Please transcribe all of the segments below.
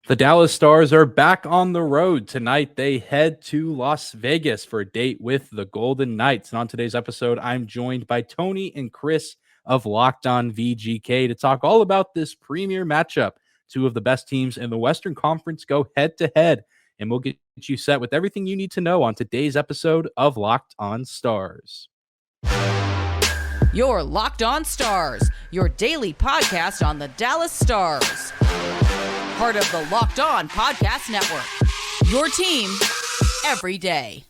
The Dallas Stars are back on the road. Tonight, they head to Las Vegas for a date with the Golden Knights. And on today's episode, I'm joined by Tony and Chris of Locked On VGK to talk all about this premier matchup. Two of the best teams in the Western Conference go head to head, and we'll get you set with everything you need to know on today's episode of Locked On Stars. Your Locked On Stars, your daily podcast on the Dallas Stars. Part of the Locked On Podcast Network. Your team every day.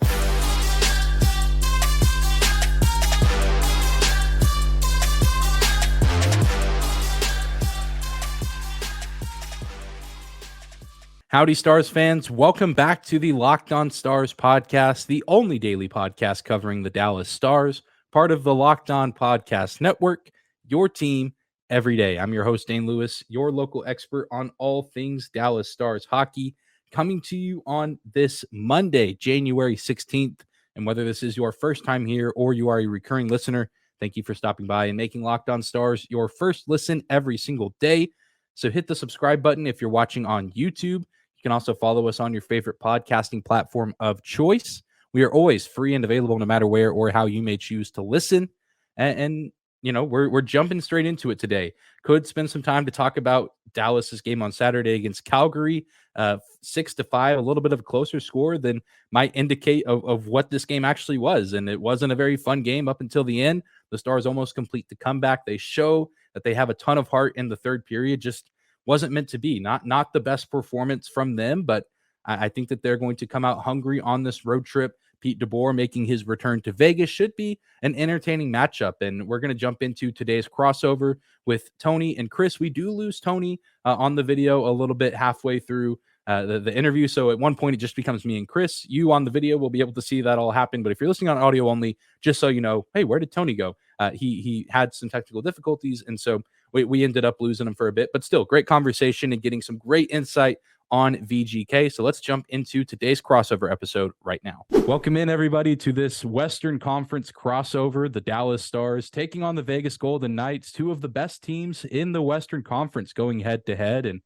Howdy, Stars fans. Welcome back to the Locked On Stars podcast, the only daily podcast covering the Dallas Stars, part of the Locked On Podcast Network, your team every day. I'm your host, Dane Lewis, your local expert on all things Dallas Stars hockey, coming to you on this Monday, January 16th. And whether this is your first time here or you are a recurring listener, thank you for stopping by and making Locked On Stars your first listen every single day. So hit the subscribe button if you're watching on YouTube. You can also follow us on your favorite podcasting platform of choice. We are always free and available no matter where or how you may choose to listen. And you know, we're jumping straight into it today. Could spend some time to talk about Dallas's game on Saturday against Calgary, 6-5, a little bit of a closer score than might indicate of what this game actually was. And it wasn't a very fun game up until the end. The Stars almost complete the comeback. They show that they have a ton of heart in the third period. Just wasn't meant to be. Not the best performance from them, but I think that they're going to come out hungry on this road trip. Pete DeBoer making his return to Vegas should be an entertaining matchup. And we're going to jump into today's crossover with Tony and Chris. We do lose Tony on the video a little bit halfway through the interview. So at one point, it just becomes me and Chris. You on the video will be able to see that all happen. But if you're listening on audio only, just so you know, hey, where did Tony go? He had some technical difficulties. And so we ended up losing him for a bit. But still, great conversation and getting some great insight on VGK. So let's jump into today's crossover episode right now. Welcome in, everybody, to this Western Conference crossover. The Dallas Stars taking on the Vegas Golden Knights, two of the best teams in the Western Conference going head to head. And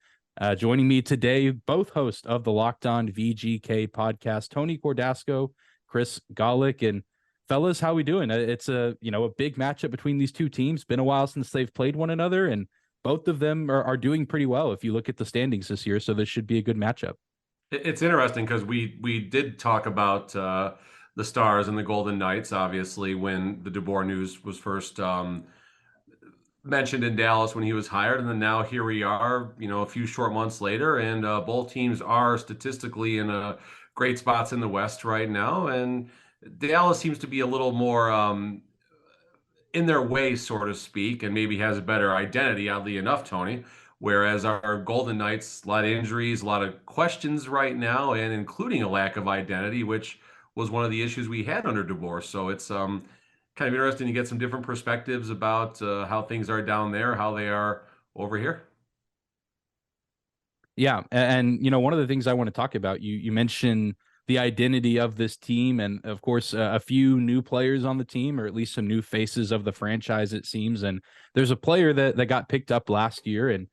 joining me today, both hosts of the Locked On VGK podcast, Tony Cordasco, Chris Golick. And fellas, how we doing? It's a big matchup between these two teams. Been a while since they've played one another, and both of them are doing pretty well if you look at the standings this year. So this should be a good matchup. It's interesting because we did talk about the Stars and the Golden Knights, obviously, when the DeBoer news was first mentioned in Dallas when he was hired. And then now here we are, a few short months later, and both teams are statistically in great spots in the West right now. And Dallas seems to be a little more in their way, so to speak, and maybe has a better identity, oddly enough, Tony. Whereas our Golden Knights, a lot of injuries, a lot of questions right now, and including a lack of identity, which was one of the issues we had under DeBoer. So it's kind of interesting to get some different perspectives about how things are down there, how they are over here. Yeah, and one of the things I want to talk about, you mentioned the identity of this team, and of course a few new players on the team, or at least some new faces of the franchise, it seems. And there's a player that got picked up last year, and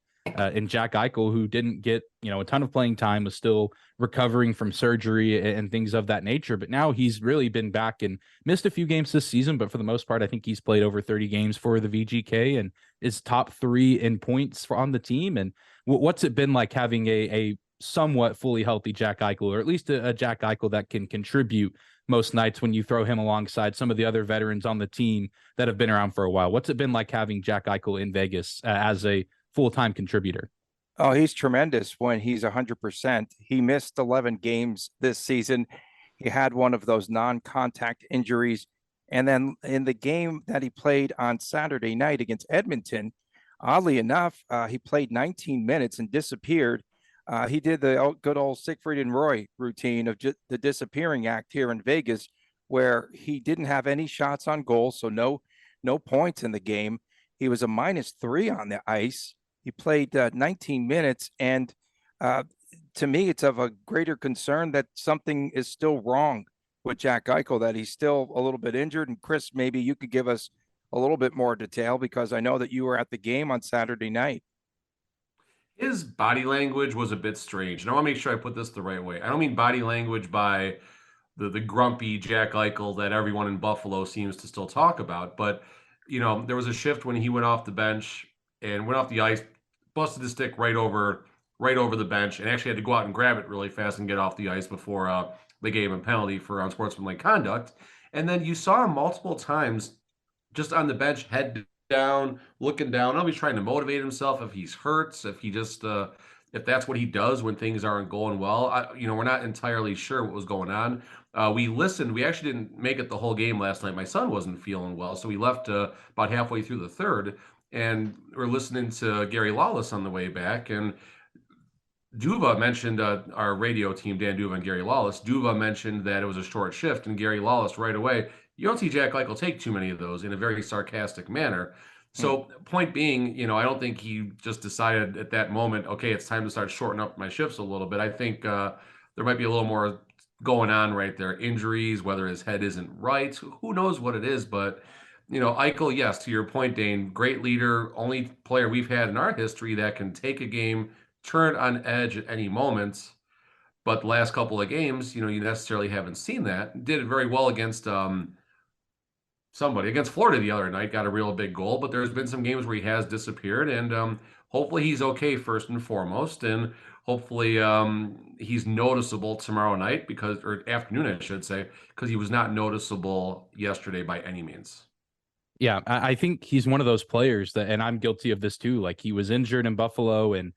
Jack Eichel, who didn't get a ton of playing time, was still recovering from surgery and things of that nature. But now he's really been back and missed a few games this season, but for the most part, I think he's played over 30 games for the VGK and is top 3 in points on the team. And what's it been like having a somewhat fully healthy Jack Eichel, or at least a Jack Eichel that can contribute most nights when you throw him alongside some of the other veterans on the team that have been around for a while? What's it been like having Jack Eichel in Vegas as a full-time contributor? Oh, he's tremendous when he's 100%. He missed 11 games this season. He had one of those non-contact injuries. And then in the game that he played on Saturday night against Edmonton, oddly enough, he played 19 minutes and disappeared. He did the good old Siegfried and Roy routine of the disappearing act here in Vegas, where he didn't have any shots on goal, so no points in the game. He was a -3 on the ice. He played 19 minutes, and to me, it's of a greater concern that something is still wrong with Jack Eichel, that he's still a little bit injured. And Chris, maybe you could give us a little bit more detail, because I know that you were at the game on Saturday night. His body language was a bit strange. And I want to make sure I put this the right way. I don't mean body language by the grumpy Jack Eichel that everyone in Buffalo seems to still talk about. But there was a shift when he went off the bench and went off the ice, busted his stick right over the bench, and actually had to go out and grab it really fast and get off the ice before they gave him a penalty for unsportsmanlike conduct. And then you saw him multiple times just on the bench, head down, looking down. Always trying to motivate himself if he's hurt, if he just if that's what he does when things aren't going well. We're not entirely sure what was going on. We listened. We actually didn't make it the whole game last night. My son wasn't feeling well, so we left about halfway through the third, and we're listening to Gary Lawless on the way back. And Duva mentioned our radio team, Dan Duva and Gary Lawless. Duva mentioned that it was a short shift, and Gary Lawless right away, you don't see Jack Eichel take too many of those in a very sarcastic manner. So point being, I don't think he just decided at that moment, okay, it's time to start shortening up my shifts a little bit. I think there might be a little more going on right there. Injuries, whether his head isn't right, who knows what it is. But, Eichel, yes, to your point, Dane, great leader, only player we've had in our history that can take a game, turn it on edge at any moment. But the last couple of games, you necessarily haven't seen that. Did it very well against somebody against Florida the other night, got a real big goal, but there's been some games where he has disappeared, and hopefully he's okay first and foremost, and hopefully he's noticeable tomorrow night or afternoon, I should say, because he was not noticeable yesterday by any means. Yeah, I think he's one of those players that, and I'm guilty of this too. Like, he was injured in Buffalo, and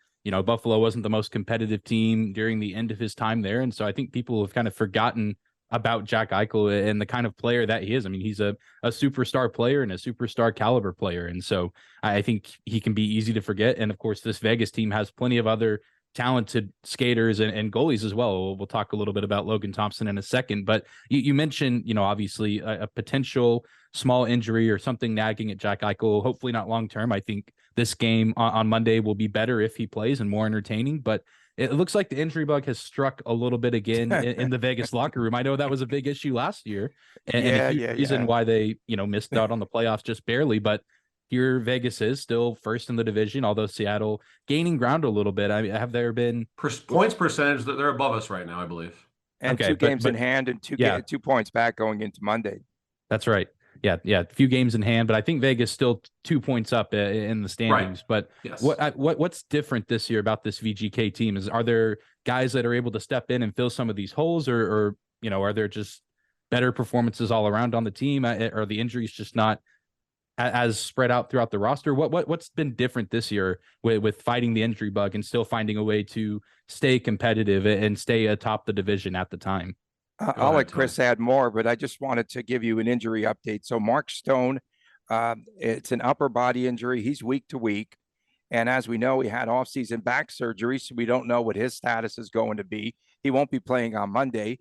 Buffalo wasn't the most competitive team during the end of his time there, and so I think people have kind of forgotten about Jack Eichel and the kind of player that he is. I mean, he's a superstar player and a superstar caliber player. And so I think he can be easy to forget. And of course, this Vegas team has plenty of other talented skaters and goalies as well. We'll talk a little bit about Logan Thompson in a second, but you mentioned, obviously a potential small injury or something nagging at Jack Eichel, hopefully not long-term. I think this game on Monday will be better if he plays and more entertaining, but it looks like the injury bug has struck a little bit again in the Vegas locker room. I know that was a big issue last year, and a huge reason why they, missed out on the playoffs just barely. But here, Vegas is still first in the division, although Seattle gaining ground a little bit. I mean, have there been points percentage that they're above us right now, I believe, and two games in hand and 2 points back going into Monday. That's right. Yeah, a few games in hand, but I think Vegas still 2 points up in the standings. Right. But yes. What's different this year about this VGK team? Are there guys that are able to step in and fill some of these holes, or are there just better performances all around on the team? Are the injuries just not as spread out throughout the roster? What's been different this year with fighting the injury bug and still finding a way to stay competitive and stay atop the division at the time? I'll let Chris add more, but I just wanted to give you an injury update. So Mark Stone, it's an upper body injury. He's week to week. And as we know, he had off-season back surgery, so we don't know what his status is going to be. He won't be playing on Monday.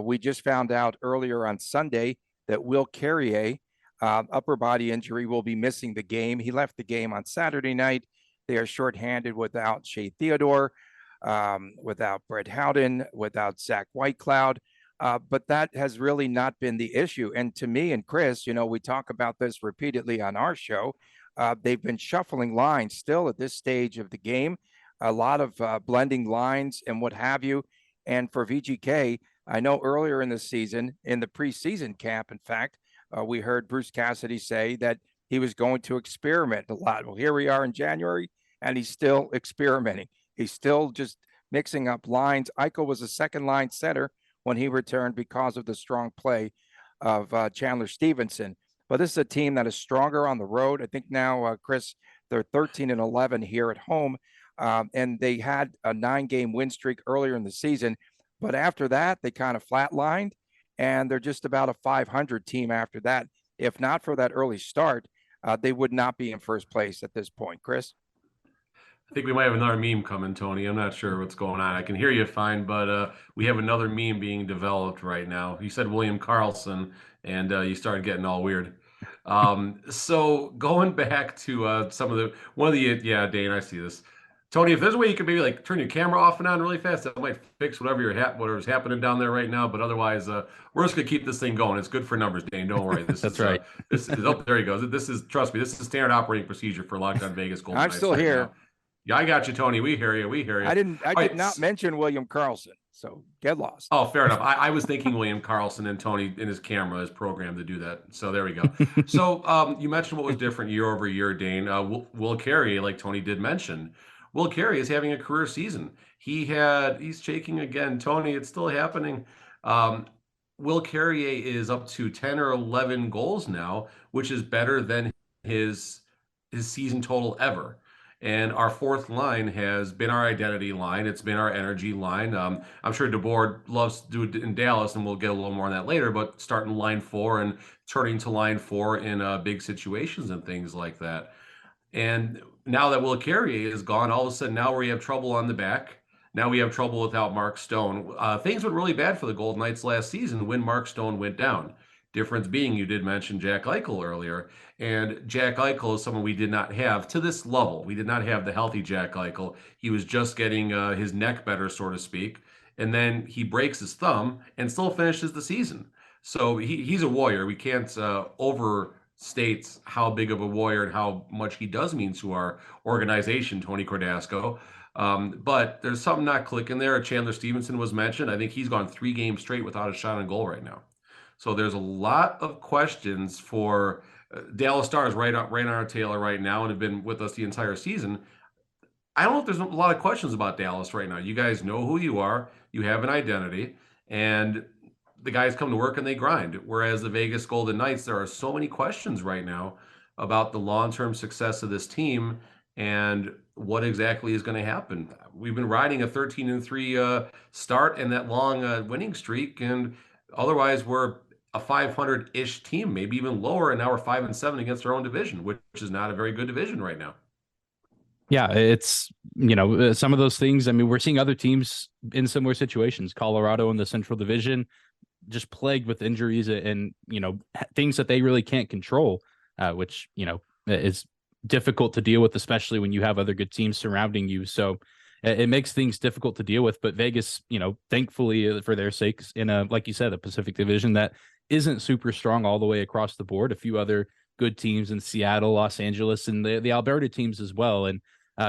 We just found out earlier on Sunday that Will Carrier, upper body injury, will be missing the game. He left the game on Saturday night. They are shorthanded without Shea Theodore, without Brett Howden, without Zach Whitecloud. But that has really not been the issue. And to me and Chris, we talk about this repeatedly on our show. They've been shuffling lines still at this stage of the game, a lot of blending lines and what have you. And for VGK, I know earlier in the season, in the preseason camp, in fact, we heard Bruce Cassidy say that he was going to experiment a lot. Well, here we are in January, and he's still experimenting. He's still just mixing up lines. Eichel was a second line center when he returned because of the strong play of Chandler Stevenson. But this is a team that is stronger on the road. I think now, Chris, they're 13-11 here at home. And they had a 9-game win streak earlier in the season. But after that, they kind of flatlined, and they're just about a 500 team after that. If not for that early start, they would not be in first place at this point. Chris? I think we might have another meme coming, Tony. I'm not sure what's going on. I can hear you fine, but we have another meme being developed right now. You said William Karlsson, and you started getting all weird. So going back to yeah, Dane, I see this. Tony, if there's a way you could maybe like turn your camera off and on really fast, that might fix whatever's happening down there right now. But otherwise, we're just gonna keep this thing going. It's good for numbers, Dane. Don't worry. That's right. This is there he goes. Trust me, this is standard operating procedure for Locked On Vegas Golden I'm Knights still right here. now. Yeah, I got you, Tony. We hear you. We hear you. I All did right. not mention William Carlson, so get lost. Oh, fair enough. I was thinking William Carlson, and Tony in his camera is programmed to do that. So there we go. So you mentioned what was different year over year, Dane. Will Carey, like Tony did mention, Will Carey is having a career season. He's shaking again. Tony, it's still happening. Um, Will Carrier is up to 10 or 11 goals now, which is better than his his season total ever. And our fourth line has been our identity line. It's been our energy line. I'm sure DeBoer loves to do it in Dallas, and we'll get a little more on that later. But starting line four and turning to line four in big situations and things like that. And now that Will Carrier is gone, all of a sudden now we have trouble on the back. Now we have trouble without Mark Stone. Things went really bad for the Golden Knights last season when Mark Stone went down. Difference being, you did mention Jack Eichel earlier, and Jack Eichel is someone we did not have to this level. We did not have the healthy Jack Eichel. He was just getting his neck better, so to speak, and then he breaks his thumb and still finishes the season. So he's a warrior. We can't overstate how big of a warrior and how much he does mean to our organization, Tony Cordasco. But there's something not clicking there. Chandler Stevenson was mentioned. I think he's gone 3 games straight without a shot on goal right now. So there's a lot of questions for Dallas Stars right on our tail right now and have been with us the entire season. I don't know if there's a lot of questions about Dallas right now. You guys know who you are. You have an identity, and the guys come to work and they grind. Whereas the Vegas Golden Knights, there are so many questions right now about the long-term success of this team and what exactly is going to happen. We've been riding a 13-3 start and that long winning streak, and otherwise we're a 500-ish team, maybe even lower, and now we're 5-7 against our own division, which is not a very good division right now. Yeah, it's, some of those things. I mean, we're seeing other teams in similar situations. Colorado in the Central Division, just plagued with injuries and, things that they really can't control, which, is difficult to deal with, especially when you have other good teams surrounding you. So it makes things difficult to deal with. But Vegas, thankfully for their sakes, in like you said, a Pacific Division that isn't super strong all the way across the board. A few other good teams in Seattle, Los Angeles, and the Alberta teams as well. And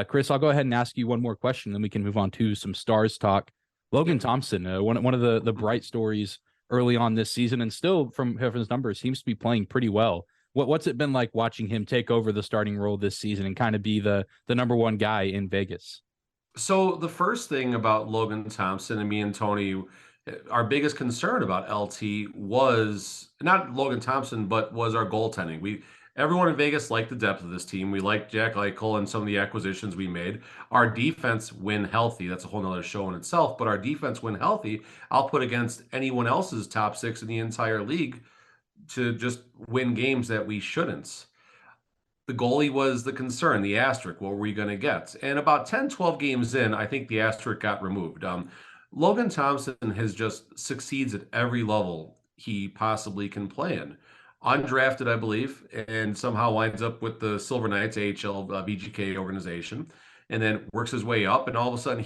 Chris, I'll go ahead and ask you one more question, then we can move on to some Stars talk. Logan Thompson, one of the bright stories early on this season, and still from his numbers seems to be playing pretty well. What's it been like watching him take over the starting role this season and kind of be the number one guy in Vegas? So the first thing about Logan Thompson and me and Tony, our biggest concern about LT was not Logan Thompson, but was our goaltending. Everyone in Vegas liked the depth of this team. We liked Jack Eichel and some of the acquisitions we made. Our defense, when healthy, that's a whole nother show in itself, but our defense, when healthy, I'll put against anyone else's top six in the entire league to just win games that we shouldn't. The goalie was the concern, the asterisk. What were we going to get? And about 10, 12 games in, I think the asterisk got removed. Logan Thompson has just succeeds at every level he possibly can play in. Undrafted, I believe, and somehow winds up with the Silver Knights AHL VGK organization, and then works his way up. And all of a sudden,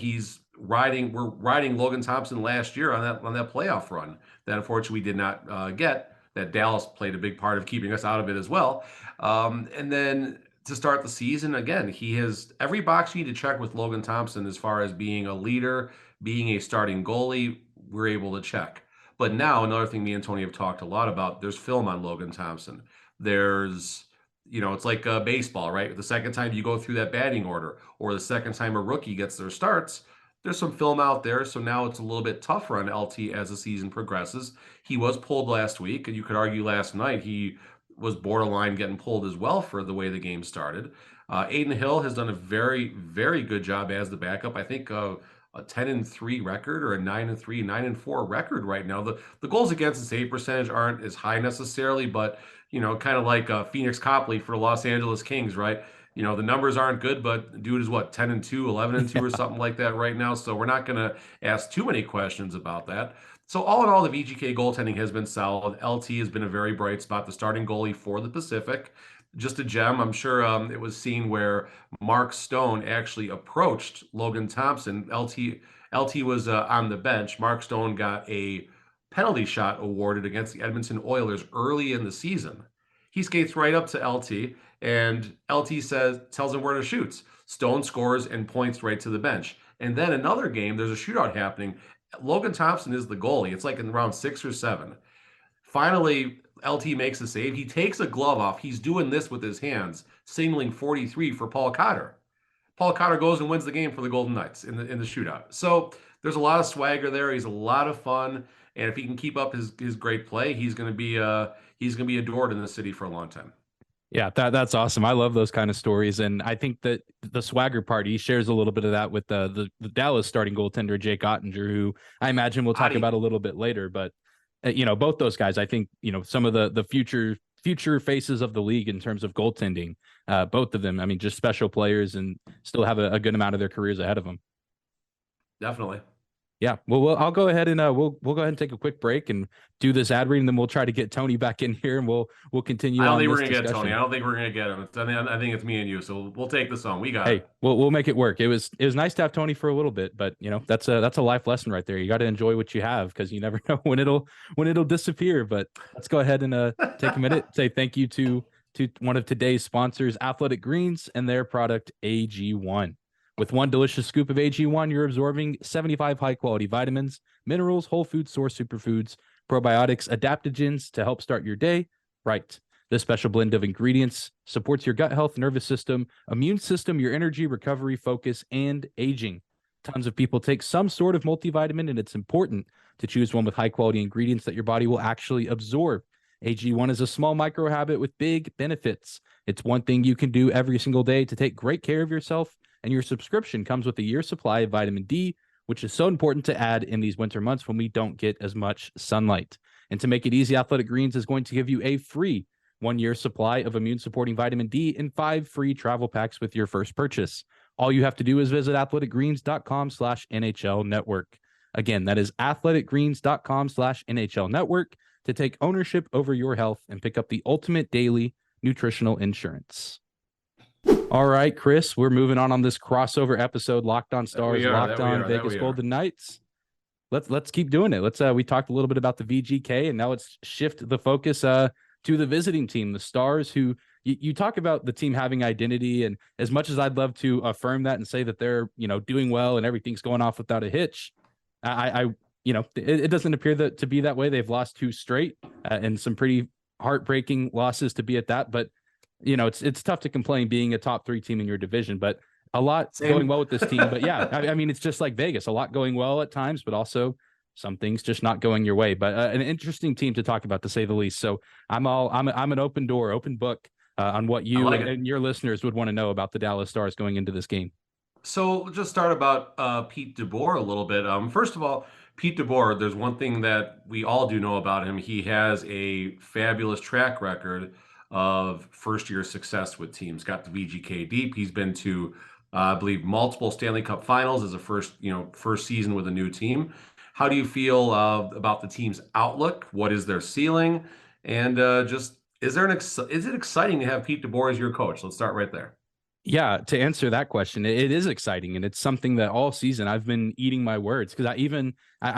we're riding Logan Thompson last year on that playoff run that unfortunately we did not get. That Dallas played a big part of keeping us out of it as well. And then to start the season, again, he has every box you need to check with Logan Thompson as far as being a leader, being a starting goalie, we're able to check. But now another thing me and Tony have talked a lot about, there's film on Logan Thompson. There's, it's like baseball, right? The second time you go through that batting order or the second time a rookie gets their starts, there's some film out there. So now it's a little bit tougher on LT as the season progresses. He was pulled last week, and you could argue last night he was borderline getting pulled as well for the way the game started. Aiden Hill has done a very, very good job as the backup. I think a 10-3 record or a 9-3, 9-4 record right now. The goals against and save percentage aren't as high necessarily, but kind of like Phoenix Copley for the Los Angeles Kings, right? The numbers aren't good, but dude is what, 10-2, 11-2 or something like that right now. So we're not going to ask too many questions about that. So all in all, the VGK goaltending has been solid. LT has been a very bright spot, the starting goalie for the Pacific. Just a gem. I'm sure it was seen where Mark Stone actually approached Logan Thompson. LT was on the bench. Mark Stone got a penalty shot awarded against the Edmonton Oilers early in the season. He skates right up to LT, and LT tells him where to shoot. Stone scores and points right to the bench. And then another game, there's a shootout happening. Logan Thompson is the goalie. It's like in round 6 or 7. Finally, LT makes a save. He takes a glove off. He's doing this with his hands, signaling 43 for Paul Cotter. Paul Cotter goes and wins the game for the Golden Knights in the shootout. So there's a lot of swagger there. He's a lot of fun, and if he can keep up his great play, he's going to be adored in the city for a long time. Yeah, that's awesome. I love those kind of stories, and I think that the swagger part, he shares a little bit of that with the Dallas starting goaltender Jake Ottinger, who I imagine we'll talk about a little bit later. But both those guys, I think some of the future faces of the league in terms of goaltending. Both of them, I mean, just special players, and still have a good amount of their careers ahead of them. Definitely. Yeah, well, I'll go ahead and we'll go ahead and take a quick break and do this ad read, and then we'll try to get Tony back in here, and we'll continue. I don't think we're gonna get Tony. I don't think we're gonna get him. I think it's me and you. So we'll take this on. We got it. We'll make it work. It was nice to have Tony for a little bit, but that's a life lesson right there. You got to enjoy what you have, because you never know when it'll disappear. But let's go ahead and take a minute, say thank you to one of today's sponsors, Athletic Greens, and their product AG1. With one delicious scoop of AG1, you're absorbing 75 high-quality vitamins, minerals, whole food source superfoods, probiotics, adaptogens to help start your day right. This special blend of ingredients supports your gut health, nervous system, immune system, your energy, recovery, focus, and aging. Tons of people take some sort of multivitamin, and it's important to choose one with high-quality ingredients that your body will actually absorb. AG1 is a small micro habit with big benefits. It's one thing you can do every single day to take great care of yourself, and your subscription comes with a year's supply of vitamin D, which is so important to add in these winter months when we don't get as much sunlight. And to make it easy, Athletic Greens is going to give you a free 1-year supply of immune-supporting vitamin D and 5 free travel packs with your first purchase. All you have to do is visit athleticgreens.com/NHL network. Again, that is athleticgreens.com/NHL network to take ownership over your health and pick up the ultimate daily nutritional insurance. All right, Chris, we're moving on this crossover episode, Locked On Stars, Locked On Vegas Golden Knights. Let's keep doing it. We talked a little bit about the VGK, and now let's shift the focus to the visiting team, the Stars, who you talk about the team having identity, and as much as I'd love to affirm that and say that they're doing well and everything's going off without a hitch, it doesn't appear to be that way. They've lost 2 straight and some pretty heartbreaking losses to be at that, but it's tough to complain being a top 3 team in your division, but a lot going well with this team. But yeah, I mean, it's just like Vegas, a lot going well at times, but also some things just not going your way. But an interesting team to talk about, to say the least. So I'm an open book on what you and your listeners would want to know about the Dallas Stars going into this game. So let's just start about Pete DeBoer a little bit. First of all, Pete DeBoer, there's one thing that we all do know about him. He has a fabulous track record of first-year success with teams. Got the VGK deep. He's been to, I believe, multiple Stanley Cup Finals as a first season with a new team. How do you feel about the team's outlook? What is their ceiling? And is it exciting to have Pete DeBoer as your coach? Let's start right there. Yeah, to answer that question, it is exciting, and it's something that all season I've been eating my words, because I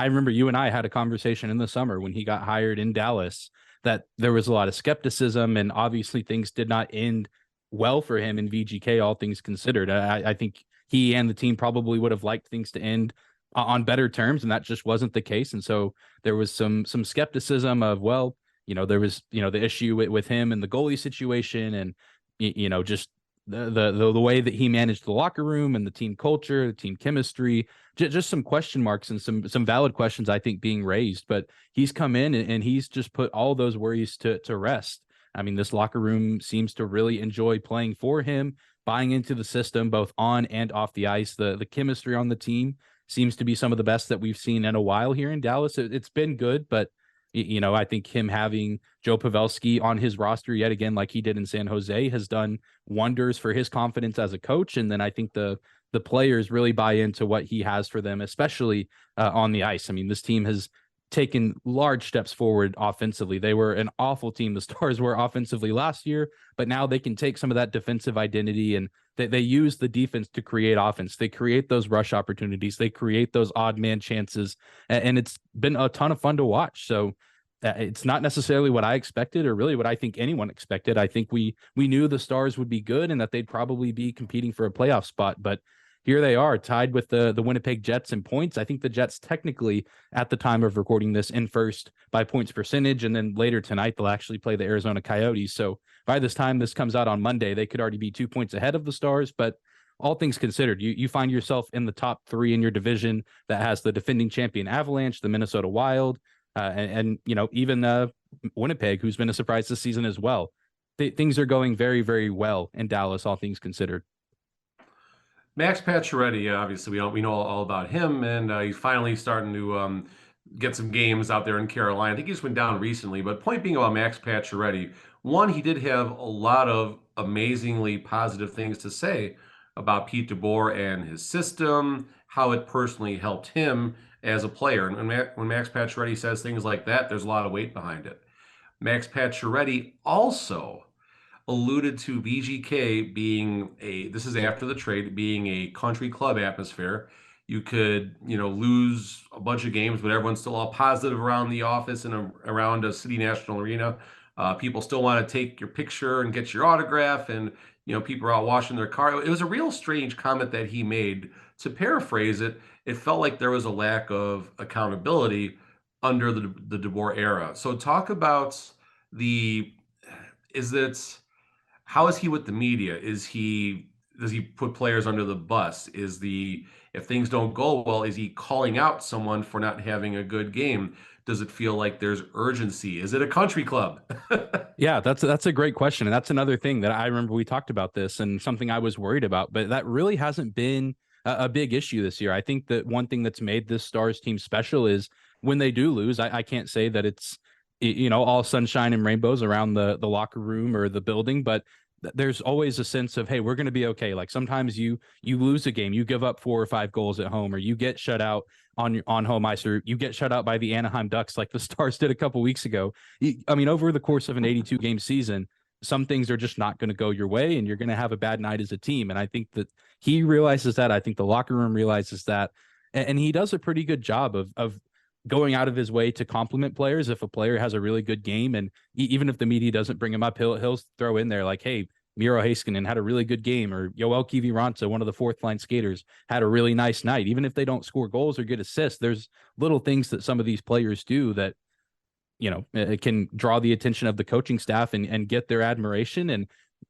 remember you and I had a conversation in the summer when he got hired in Dallas, that there was a lot of skepticism, and obviously things did not end well for him in VGK, all things considered. I think he and the team probably would have liked things to end on better terms, and that just wasn't the case. And so there was some skepticism of, there was, the issue with him and the goalie situation, and, just the way that he managed the locker room and the team culture, the team chemistry, just some question marks and some valid questions, I think, being raised. But he's come in and he's just put all those worries to rest. I mean, this locker room seems to really enjoy playing for him, buying into the system, both on and off the ice. The chemistry on the team seems to be some of the best that we've seen in a while here in Dallas. It's been good, but I think him having Joe Pavelski on his roster yet again, like he did in San Jose, has done wonders for his confidence as a coach. And then I think the players really buy into what he has for them, especially on the ice. I mean, this team has taken large steps forward offensively. They were an awful team, the Stars were, offensively last year, but now they can take some of that defensive identity, and they use the defense to create offense. They create those rush opportunities. They create those odd man chances, and it's been a ton of fun to watch. So It's not necessarily what I expected or really what I think anyone expected. I think we knew the Stars would be good and that they'd probably be competing for a playoff spot, but here they are tied with the Winnipeg Jets in points. I think the Jets technically at the time of recording this in first by points percentage, and then later tonight they'll actually play the Arizona Coyotes. So by this time this comes out on Monday, they could already be 2 points ahead of the Stars, but all things considered, you find yourself in the top three in your division that has the defending champion Avalanche, the Minnesota Wild, and even Winnipeg, who's been a surprise this season as well. Things are going very, very well in Dallas, all things considered. Max Pacioretty, obviously, we know all about him, and he's finally starting to get some games out there in Carolina. I think he just went down recently, but point being about Max Pacioretty, one, he did have a lot of amazingly positive things to say about Pete DeBoer and his system, how it personally helped him as a player. And when Max Pacioretty says things like that, there's a lot of weight behind it. Max Pacioretty also alluded to VGK being this is after the trade, being a country club atmosphere. You could, lose a bunch of games, but everyone's still all positive around the office and around a City National Arena. People still want to take your picture and get your autograph, and people are out washing their car. It was a real strange comment that he made. To paraphrase it, it felt like there was a lack of accountability under the DeBoer era. So talk about how is he with the media? Does he put players under the bus? If things don't go well, is he calling out someone for not having a good game? Does it feel like there's urgency? Is it a country club? Yeah, that's a great question. And that's another thing that I remember we talked about this and something I was worried about, but that really hasn't been a big issue this year. I think that one thing that's made this Stars team special is when they do lose, I can't say that it's, all sunshine and rainbows around the locker room or the building, but there's always a sense of, hey, we're going to be okay. Like sometimes you lose a game, you give up 4 or 5 goals at home, or you get shut out on home ice, or you get shut out by the Anaheim Ducks like the Stars did a couple weeks ago. I mean, over the course of an 82 game season, some things are just not going to go your way and you're going to have a bad night as a team. And I think that he realizes that. I think the locker room realizes that. And he does a pretty good job of going out of his way to compliment players. If a player has a really good game, and even if the media doesn't bring him up, he'll throw in there like, hey, Miro Heiskanen had a really good game, or Yoel Kiviranta, one of the fourth line skaters, had a really nice night. Even if they don't score goals or get assists, there's little things that some of these players do that, it can draw the attention of the coaching staff and get their admiration. And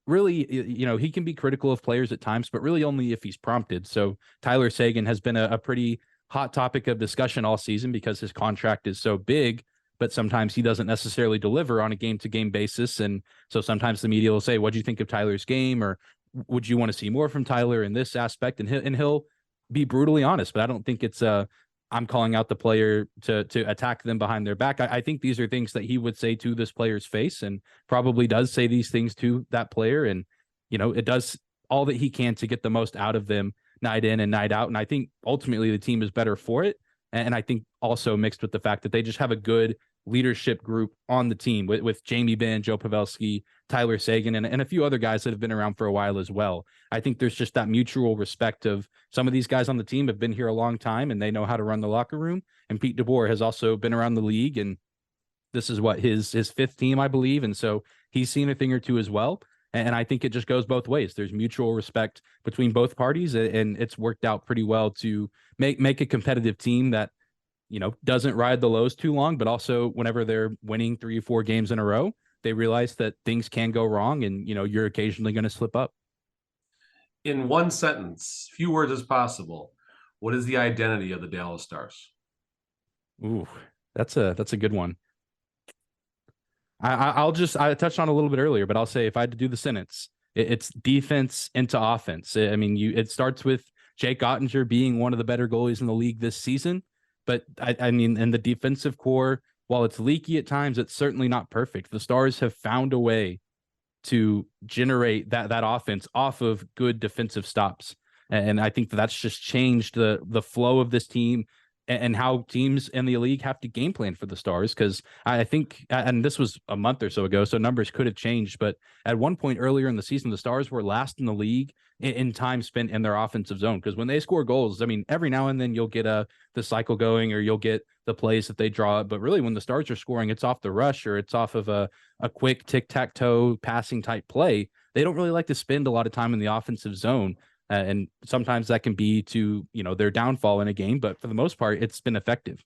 really, he can be critical of players at times, but really only if he's prompted. So Tyler Seguin has been a pretty hot topic of discussion all season because his contract is so big, but sometimes he doesn't necessarily deliver on a game-to-game basis. And so sometimes the media will say, what do you think of Tyler's game? Or would you want to see more from Tyler in this aspect? And he'll be brutally honest, but I don't think it's I'm calling out the player to attack them behind their back. I think these are things that he would say to this player's face, and probably does say these things to that player. And, it does all that he can to get the most out of them night in and night out. And I think ultimately the team is better for it. And I think also mixed with the fact that they just have a good leadership group on the team with Jamie Benn, Joe Pavelski, Tyler Seguin, and a few other guys that have been around for a while as well. I think there's just that mutual respect of some of these guys on the team have been here a long time and they know how to run the locker room. And Pete DeBoer has also been around the league, and this is what his 5th team, I believe. And so he's seen a thing or two as well. And I think it just goes both ways. There's mutual respect between both parties, and it's worked out pretty well to make a competitive team that, doesn't ride the lows too long, but also whenever they're winning 3 or 4 games in a row, they realize that things can go wrong and, you're occasionally going to slip up. In one sentence, few words as possible, what is the identity of the Dallas Stars? Ooh, that's a good one. I touched on a little bit earlier, but I'll say if I had to do the sentence, it's defense into offense. I mean, it starts with Jake Ottinger being one of the better goalies in the league this season. But I mean, in the defensive core, while it's leaky at times, it's certainly not perfect. The Stars have found a way to generate that offense off of good defensive stops. And I think that's just changed the flow of this team. and how teams in the league have to game plan for the Stars. Because I think, and this was a month or so ago, so numbers could have changed, but at one point earlier in the season, the Stars were last in the league in time spent in their offensive zone. Because when they score goals, I mean, every now and then you'll get the cycle going, or you'll get the plays that they draw up. But really, when the Stars are scoring, it's off the rush, or it's off of a quick tic-tac-toe passing type play. They don't really like to spend a lot of time in the offensive zone. And sometimes that can be to, their downfall in a game, but for the most part, it's been effective.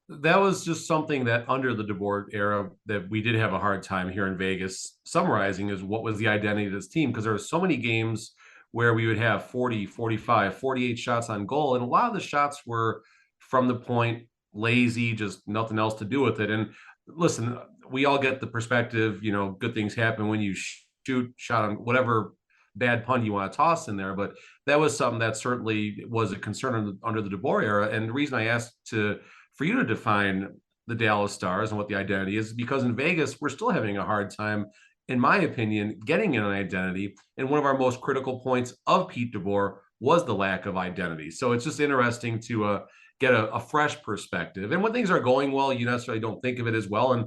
That was just something that under the DeBoer era that we did have a hard time here in Vegas summarizing, is what was the identity of this team, because there were so many games where we would have 40, 45, 48 shots on goal. And a lot of the shots were from the point, lazy, just nothing else to do with it. And listen, we all get the perspective, good things happen when you shoot, shot on whatever bad pun you want to toss in there. But that was something that certainly was a concern under the DeBoer era. And the reason I asked for you to define the Dallas Stars and what the identity is, because in Vegas, we're still having a hard time, in my opinion, getting an identity. And one of our most critical points of Pete DeBoer was the lack of identity. So it's just interesting to get a fresh perspective. And when things are going well, you necessarily don't think of it as well. And,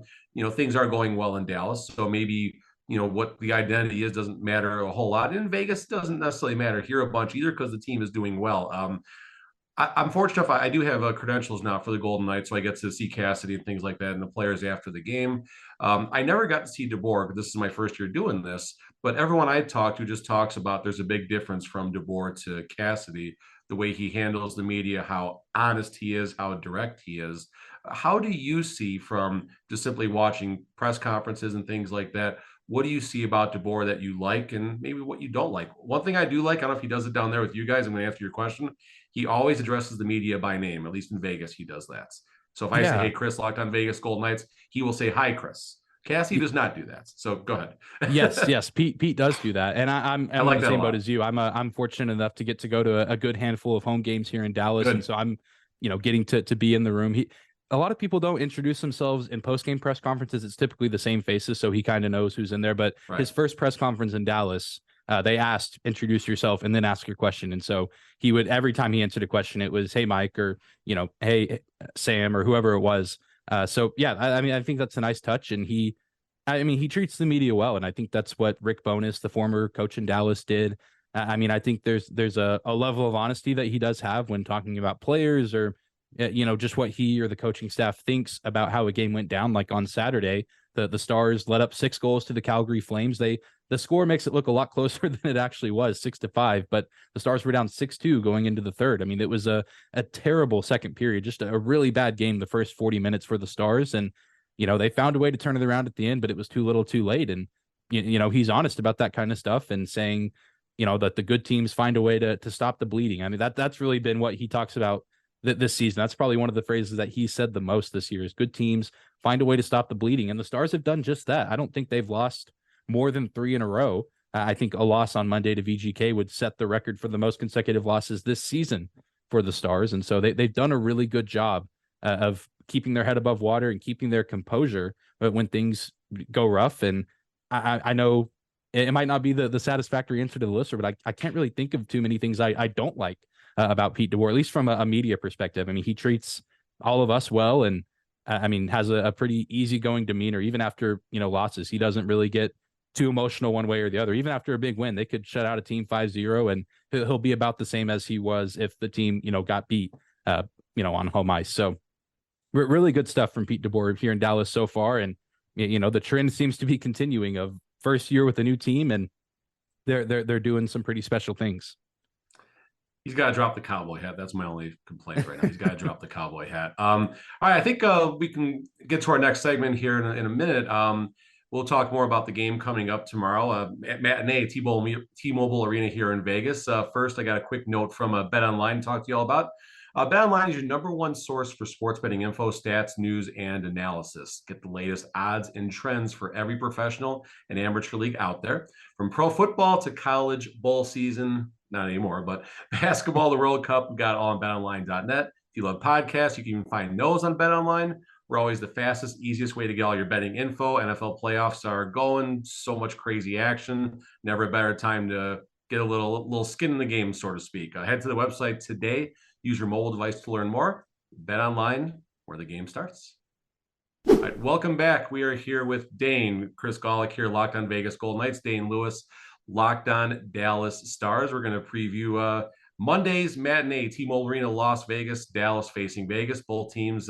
things are going well in Dallas. So maybe, what the identity is doesn't matter a whole lot. In Vegas, doesn't necessarily matter here a bunch either, because the team is doing well. I'm fortunate enough. I do have credentials now for the Golden Knights, so I get to see Cassidy and things like that, and the players after the game. I never got to see DeBoer, but this is my first year doing this. But everyone I talk to just talks about there's a big difference from DeBoer to Cassidy, the way he handles the media, how honest he is, how direct he is. How do you see, from just simply watching press conferences and things like that, what do you see about DeBoer that you like, and maybe what you don't like? One thing I do like, I don't know if he does it down there with you guys, I'm going to answer your question. He always addresses the media by name. At least in Vegas, he does that. So if I say, hey, Chris, Locked On Vegas Golden Knights, he will say, hi, Chris. Cassie does not do that. So go ahead. yes. Pete does do that. And I'm like in the same boat as you. I'm fortunate enough to go to a good handful of home games here in Dallas. Good. And so I'm, getting to be in the room. A lot of people don't introduce themselves in post-game press conferences. It's typically the same faces, so he kind of knows who's in there. But his first press conference in Dallas, they asked, introduce yourself and then ask your question. And so he would, every time he answered a question, it was, hey, Mike, or, hey, Sam, or whoever it was. So, yeah, I think that's a nice touch. And he treats the media well. And I think that's what Rick Bowness, the former coach in Dallas, did. I think there's a level of honesty that he does have when talking about players, or just what he or the coaching staff thinks about how a game went down. Like on Saturday, the Stars let up 6 goals to the Calgary Flames. The score makes it look a lot closer than it actually was, 6-5, but the Stars were down 6-2 going into the third. I mean, it was a terrible second period, just a really bad game the first 40 minutes for the Stars. And, they found a way to turn it around at the end, but it was too little too late. And, he's honest about that kind of stuff, and saying, that the good teams find a way to stop the bleeding. I mean, that's really been what he talks about this season. That's probably one of the phrases that he said the most this year, is good teams find a way to stop the bleeding. And the Stars have done just that. I don't think they've lost more than 3 in a row. I think a loss on Monday to VGK would set the record for the most consecutive losses this season for the Stars. And so they've done a really good job of keeping their head above water and keeping their composure when things go rough. And I know it might not be the satisfactory answer to the listener, but I can't really think of too many things I don't like about Pete DeBoer, at least from a media perspective. I mean, he treats all of us well, and has a pretty easygoing demeanor, even after, losses. He doesn't really get too emotional one way or the other. Even after a big win, they could shut out a team 5-0, and he'll be about the same as he was if the team, got beat, on home ice. So really good stuff from Pete DeBoer here in Dallas so far. And, the trend seems to be continuing of first year with a new team, and they're doing some pretty special things. He's got to drop the cowboy hat. That's my only complaint right now. He's got to drop the cowboy hat. All right, I think we can get to our next segment here in a minute. We'll talk more about the game coming up tomorrow at Matinée, T-Mobile Arena here in Vegas. First, I got a quick note from BetOnline to talk to you all about. BetOnline is your #1 source for sports betting info, stats, news, and analysis. Get the latest odds and trends for every professional and amateur league out there. From pro football to college bowl season, not anymore, but basketball, the World Cup, we got it all on betonline.net. If you love podcasts, you can even find those on BetOnline. We're always the fastest, easiest way to get all your betting info. NFL playoffs are going, so much crazy action. Never a better time to get a little skin in the game, so to speak. Head to the website today. Use your mobile device to learn more. BetOnline, where the game starts. All right, welcome back. We are here with Dane, Chris Golick here, Locked On Vegas Golden Knights, Dane Lewis, Locked On Dallas Stars. We're going to preview Monday's matinee, T-Mobile Arena, Las Vegas, Dallas facing Vegas. Both teams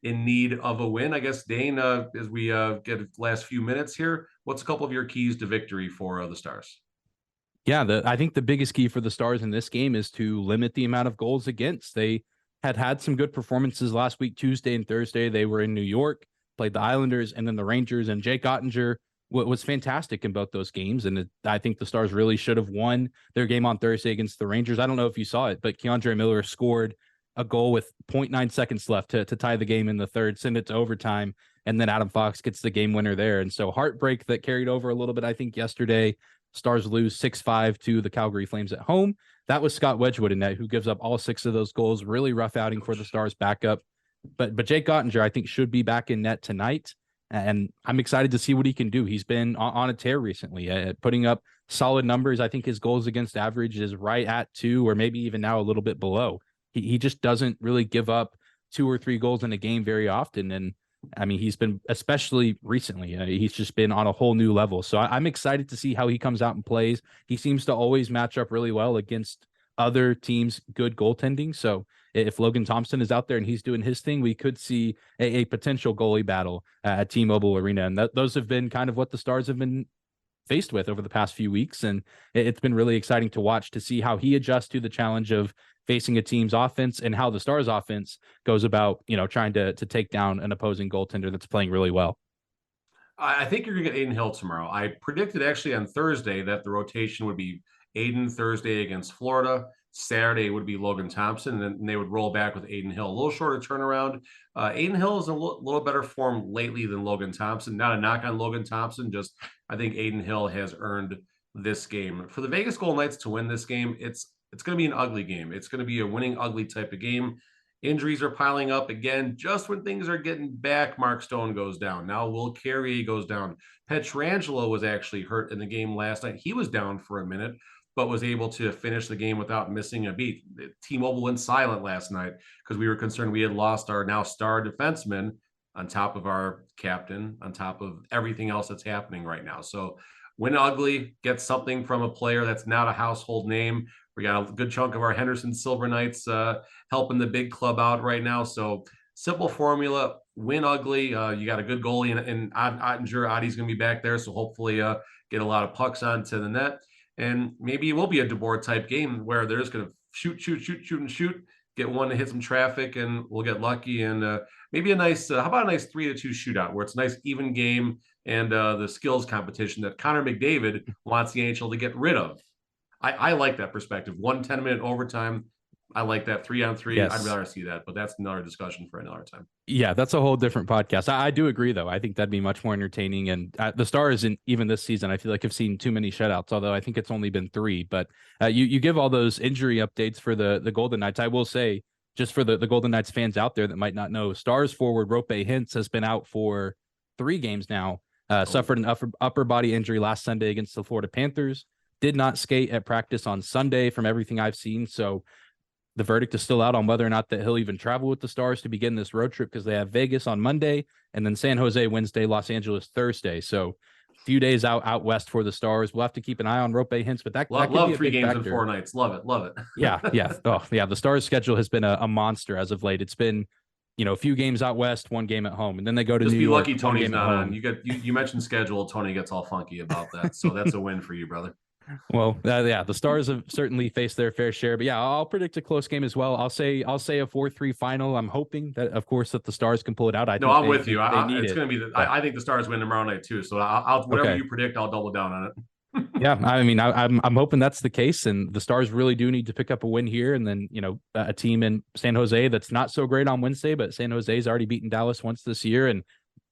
in need of a win. I guess, Dane, as we get the last few minutes here, what's a couple of your keys to victory for the Stars? Yeah, I think the biggest key for the Stars in this game is to limit the amount of goals against. They had some good performances last week, Tuesday and Thursday. They were in New York, played the Islanders and then the Rangers, and Jake Ottinger was fantastic in both those games. And I think the Stars really should have won their game on Thursday against the Rangers. I don't know if you saw it, but Keandre Miller scored a goal with 0.9 seconds left to tie the game in the third, send it to overtime, and then Adam Fox gets the game winner there. And so heartbreak that carried over a little bit, I think, yesterday. Stars lose 6-5 to the Calgary Flames at home. That was Scott Wedgwood in net, who gives up all 6 of those goals. Really rough outing for the Stars backup. But Jake Ottinger, I think, should be back in net tonight. And I'm excited to see what he can do. He's been on a tear recently, putting up solid numbers. I think his goals against average is right at 2, or maybe even now a little bit below. He just doesn't really give up 2 or 3 goals in a game very often. And I mean, he's been, especially recently, he's just been on a whole new level. So I'm excited to see how he comes out and plays. He seems to always match up really well against other teams' good goaltending. So if Logan Thompson is out there and he's doing his thing, we could see a potential goalie battle at T-Mobile Arena. And those have been kind of what the Stars have been faced with over the past few weeks. And it's been really exciting to watch, to see how he adjusts to the challenge of facing a team's offense and how the Stars offense goes about, trying to take down an opposing goaltender that's playing really well. I think you're going to get Adin Hill tomorrow. I predicted actually on Thursday that the rotation would be Adin Thursday against Florida. Saturday would be Logan Thompson, and then they would roll back with Adin Hill. A little shorter turnaround. Adin Hill is in a little better form lately than Logan Thompson. Not a knock on Logan Thompson, just I think Adin Hill has earned this game. For the Vegas Golden Knights to win this game, it's going to be an ugly game. It's going to be a winning ugly type of game. Injuries are piling up again. Just when things are getting back, Mark Stone goes down. Now Will Carrier goes down. Pietrangelo was actually hurt in the game last night. He was down for a minute, but was able to finish the game without missing a beat. T-Mobile went silent last night because we were concerned we had lost our now star defenseman on top of our captain, on top of everything else that's happening right now. So win ugly, get something from a player that's not a household name. We got a good chunk of our Henderson Silver Knights helping the big club out right now. So simple formula, win ugly. You got a good goalie in Ottinger. Ottie's going to be back there, so hopefully get a lot of pucks onto the net. And maybe it will be a DeBoer type game where they're just going to shoot, get one to hit some traffic, and we'll get lucky. And maybe a nice, how about a nice 3-2 shootout where it's a nice even game and the skills competition that Connor McDavid wants the NHL to get rid of. I like that perspective. 1 10-minute overtime. I like that 3-on-3. Yes. I'd rather see that, but that's another discussion for another time. Yeah, that's a whole different podcast. I do agree, though. I think that'd be much more entertaining. And the Stars, even this season, I feel like I've seen too many shutouts, although I think it's only been 3. But you give all those injury updates for the Golden Knights. I will say, just for the Golden Knights fans out there that might not know, Stars forward Rope Hintz has been out for 3 games now. Suffered an upper body injury last Sunday against the Florida Panthers. Did not skate at practice on Sunday from everything I've seen. So the verdict is still out on whether or not that he'll even travel with the Stars to begin this road trip, because they have Vegas on Monday and then San Jose Wednesday, Los Angeles Thursday. So a few days out west for the Stars. We'll have to keep an eye on Rope Hintz, but that could love be a 3 big games factor. in 4 nights. Love it. Yeah. Oh, yeah. The Stars schedule has been a monster as of late. It's been, a few games out west, 1 game at home, and then they go to Just New be York. lucky Tony's not on. You mentioned schedule. Tony gets all funky about that, so that's a win for you, brother. Well, yeah, the Stars have certainly faced their fair share, but yeah, I'll predict a close game as well. I'll say a 4-3 final. I'm hoping that, of course, that the Stars can pull it out. I'm with you. It's going to be. I think the Stars win tomorrow night too. So I'll whatever you predict, I'll double down on it. Yeah, I mean, I'm hoping that's the case, and the Stars really do need to pick up a win here, and then a team in San Jose that's not so great on Wednesday, but San Jose's already beaten Dallas once this year, and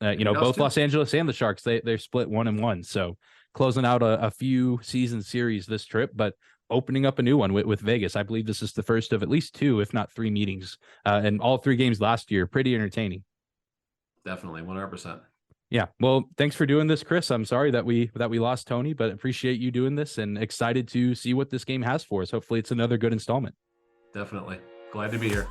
both Los Angeles and the Sharks they're split 1-1, so closing out a few season series this trip, but opening up a new one with Vegas. I believe this is the first of at least 2, if not 3 meetings, and all 3 games last year. Pretty entertaining. Definitely, 100%. Yeah. Well, thanks for doing this, Chris. I'm sorry that we lost Tony, but appreciate you doing this and excited to see what this game has for us. Hopefully it's another good installment. Definitely. Glad to be here.